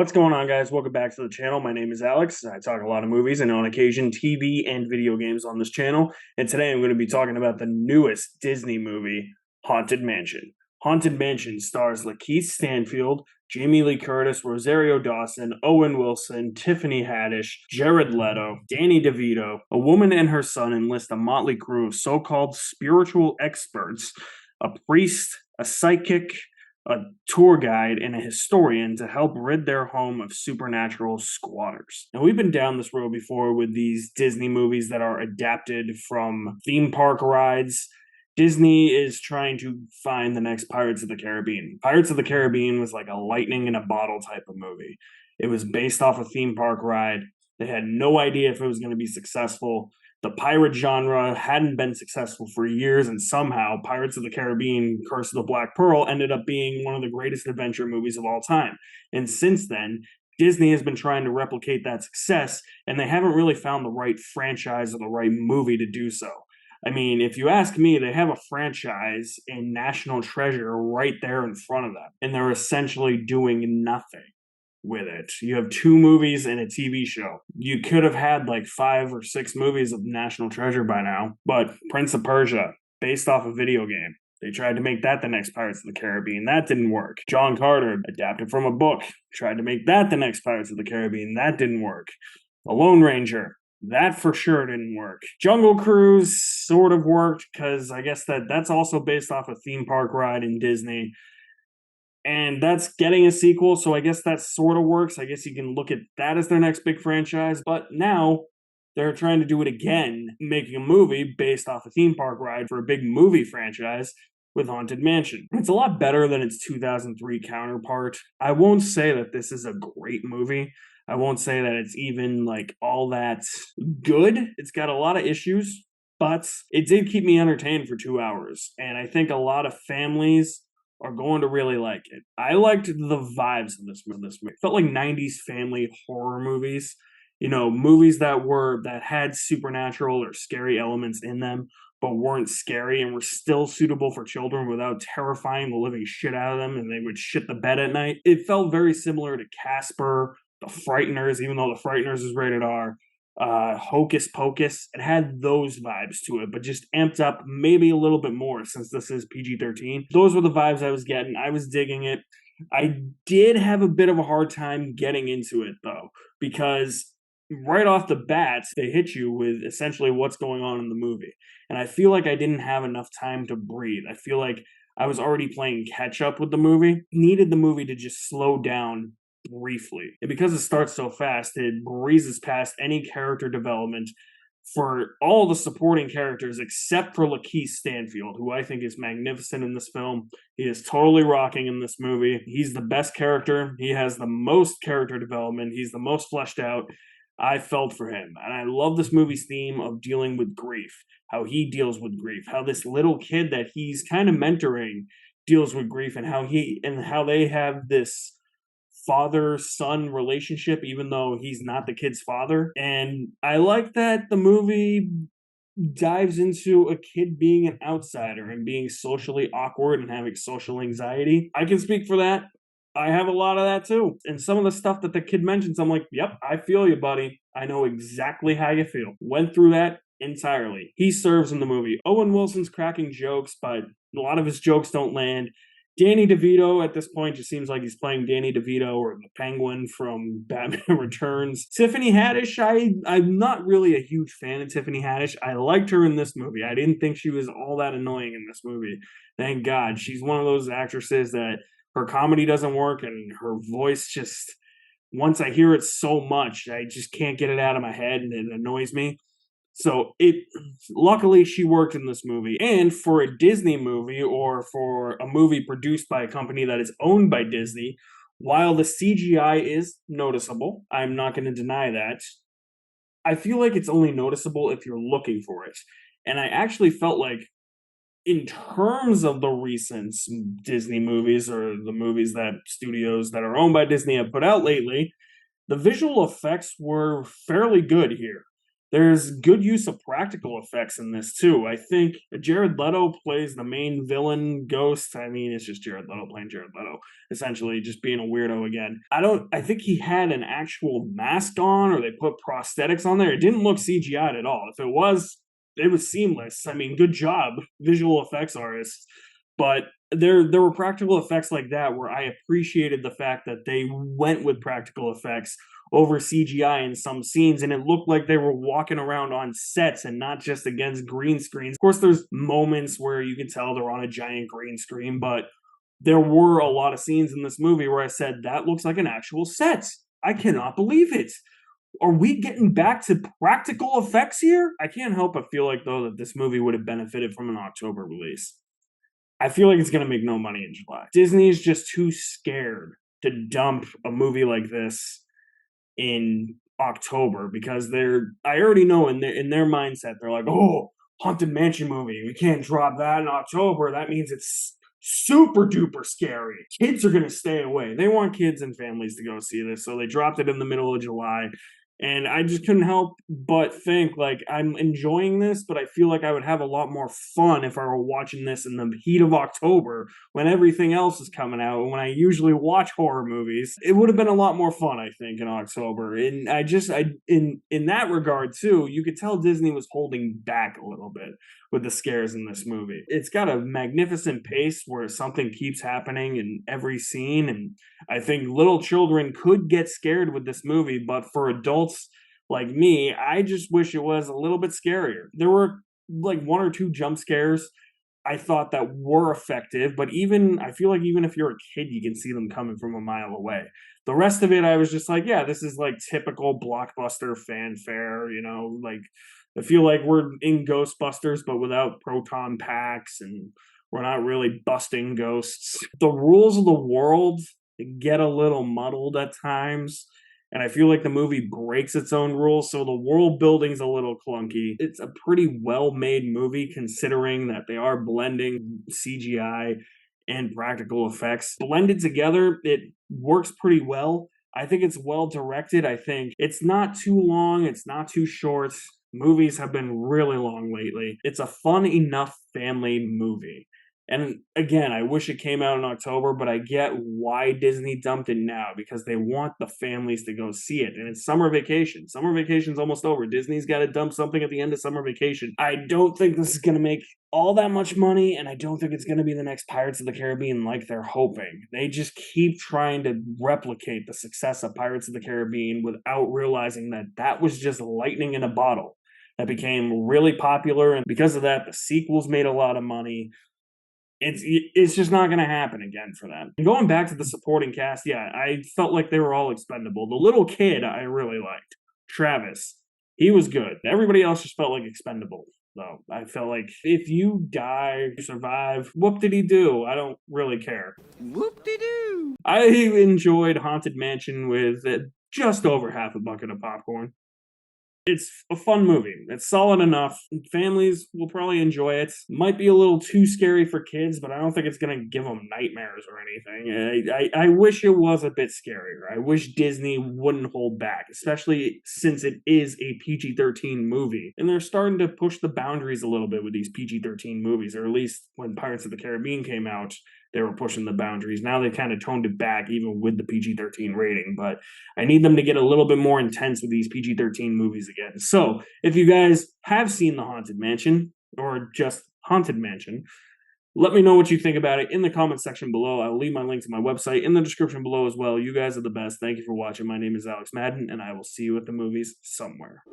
What's going on, guys? Welcome back to the channel. My name is Alex. I talk a lot of movies and on occasion TV and video games on this channel. And today I'm going to be talking about the newest Disney movie, Haunted Mansion. Haunted Mansion stars Lakeith Stanfield, Jamie Lee Curtis, Rosario Dawson, Owen Wilson, Tiffany Haddish, Jared Leto, Danny DeVito. A woman and her son enlist a motley crew of so-called spiritual experts, a priest, a psychic, a tour guide, and a historian to help rid their home of supernatural squatters. Now, we've been down this road before with these Disney movies that are adapted from theme park rides. Disney is trying to find the next Pirates of the Caribbean. Pirates of the Caribbean was like a lightning in a bottle type of movie. It was based off a theme park ride. They had no idea if it was going to be successful. The pirate genre hadn't been successful for years, and somehow Pirates of the Caribbean, Curse of the Black Pearl ended up being one of the greatest adventure movies of all time. And since then, Disney has been trying to replicate that success, and they haven't really found the right franchise or the right movie to do so. I mean, if you ask me, they have a franchise in National Treasure right there in front of them, and they're essentially doing nothing with it. You have 2 movies and a TV show. You could have had like 5 or 6 movies of National Treasure by now, but Prince of Persia, based off a video game. They tried to make that the next Pirates of the Caribbean. That didn't work. John Carter, adapted from a book, tried to make that the next Pirates of the Caribbean. That didn't work. The Lone Ranger, that for sure didn't work. Jungle Cruise sort of worked because I guess that's also based off a theme park ride in Disney. And that's getting a sequel, so I guess that sort of works. I guess you can look at that as their next big franchise. But now they're trying to do it again, making a movie based off a theme park ride for a big movie franchise with Haunted Mansion. It's a lot better than its 2003 counterpart. I won't say that this is a great movie. I won't say that it's even like all that good. It's got a lot of issues, but it did keep me entertained for 2 hours. And I think a lot of families are going to really like it. I liked the vibes of this movie. It felt like 90s family horror movies. You know, movies that had supernatural or scary elements in them, but weren't scary and were still suitable for children without terrifying the living shit out of them, and they would shit the bed at night. It felt very similar to Casper, The Frighteners, even though The Frighteners is rated R. Hocus Pocus. It had those vibes to it, but just amped up maybe a little bit more since this is PG-13. Those were the vibes I was getting. I was digging it. I did have a bit of a hard time getting into it, though, because right off the bat, they hit you with essentially what's going on in the movie. And I feel like I didn't have enough time to breathe. I feel like I was already playing catch up with the movie. Needed the movie to just slow down briefly. And because it starts so fast, it breezes past any character development for all the supporting characters except for Lakeith Stanfield, who I think is magnificent in this film. He is totally rocking in this movie. He's the best character. He has the most character development. He's the most fleshed out. I felt for him. And I love this movie's theme of dealing with grief, how he deals with grief, how this little kid that he's kind of mentoring deals with grief, and how they have this father-son relationship, even though he's not the kid's father. And I like that the movie dives into a kid being an outsider and being socially awkward and having social anxiety. I can speak for that. I have a lot of that too. And some of the stuff that the kid mentions, I'm like, yep, I feel you, buddy. I know exactly how you feel. Went through that entirely. He serves in the movie. Owen Wilson's cracking jokes, but a lot of his jokes don't land. Danny DeVito at this point just seems like he's playing Danny DeVito or the Penguin from Batman Returns. Tiffany Haddish, I'm not really a huge fan of Tiffany Haddish. I liked her in this movie. I didn't think she was all that annoying in this movie. Thank God. She's one of those actresses that her comedy doesn't work and her voice just, once I hear it so much, I just can't get it out of my head and it annoys me. So luckily she worked in this movie. And for a Disney movie, or for a movie produced by a company that is owned by Disney, while the CGI is noticeable, I'm not going to deny that, I feel like it's only noticeable if you're looking for it. And I actually felt like, in terms of the recent Disney movies, or the movies that studios that are owned by Disney have put out lately, the visual effects were fairly good here. There's good use of practical effects in this too. I think Jared Leto plays the main villain ghost. I mean, it's just Jared Leto playing Jared Leto, essentially just being a weirdo again. I think he had an actual mask on, or they put prosthetics on there. It didn't look CGI'd at all. If it was seamless. I mean, good job, visual effects artists. But there were practical effects like that where I appreciated the fact that they went with practical effects over CGI in some scenes, and it looked like they were walking around on sets and not just against green screens. Of course, there's moments where you can tell they're on a giant green screen, but there were a lot of scenes in this movie where I said, that looks like an actual set. I cannot believe it. Are we getting back to practical effects here? I can't help but feel like, though, that this movie would have benefited from an October release. I feel like it's going to make no money in July. Disney is just too scared to dump a movie like this in October because I already know in their mindset, they're like, oh, Haunted Mansion movie, we can't drop that in October. That means it's super duper scary. Kids are going to stay away. They want kids and families to go see this, so they dropped it in the middle of July. And I just couldn't help but think, like, I'm enjoying this, but I feel like I would have a lot more fun if I were watching this in the heat of October when everything else is coming out. And when I usually watch horror movies, it would have been a lot more fun, I think, in October. And in that regard, too, you could tell Disney was holding back a little bit with the scares in this movie. It's got a magnificent pace where something keeps happening in every scene, and I think little children could get scared with this movie, but for adults like me, I just wish it was a little bit scarier. There were like one or two jump scares I thought that were effective, but I feel like even if you're a kid, you can see them coming from a mile away. The rest of it, I was just like, yeah, this is like typical blockbuster fanfare, like I feel like we're in Ghostbusters, but without proton packs, and we're not really busting ghosts. The rules of the world get a little muddled at times, and I feel like the movie breaks its own rules, so the world building's a little clunky. It's a pretty well-made movie considering that they are blending CGI and practical effects. Blended together, it works pretty well. I think it's well directed. I think it's not too long, it's not too short. Movies have been really long lately. It's a fun enough family movie. And again, I wish it came out in October, but I get why Disney dumped it now, because they want the families to go see it. And it's summer vacation. Summer vacation's almost over. Disney's got to dump something at the end of summer vacation. I don't think this is going to make all that much money, and I don't think it's going to be the next Pirates of the Caribbean like they're hoping. They just keep trying to replicate the success of Pirates of the Caribbean without realizing that that was just lightning in a bottle that became really popular, and because of that, the sequels made a lot of money. It's just not going to happen again for them. And going back to the supporting cast, yeah, I felt like they were all expendable. The little kid I really liked, Travis. He was good. Everybody else just felt like expendable, though. I felt like if you die, you survive, whoop-diddy-doo. I don't really care. Whoop-de-doo! I enjoyed Haunted Mansion with just over half a bucket of popcorn. It's a fun movie. It's solid enough. Families will probably enjoy it. Might be a little too scary for kids, but I don't think it's going to give them nightmares or anything. I wish it was a bit scarier. I wish Disney wouldn't hold back, especially since it is a PG-13 movie. And they're starting to push the boundaries a little bit with these PG-13 movies, or at least when Pirates of the Caribbean came out, they were pushing the boundaries. Now they've kind of toned it back, even with the PG-13 rating. But I need them to get a little bit more intense with these PG-13 movies again. So if you guys have seen The Haunted Mansion, or just Haunted Mansion, let me know what you think about it in the comment section below. I'll leave my link to my website in the description below as well. You guys are the best. Thank you for watching. My name is Alex Madden, and I will see you at the movies somewhere.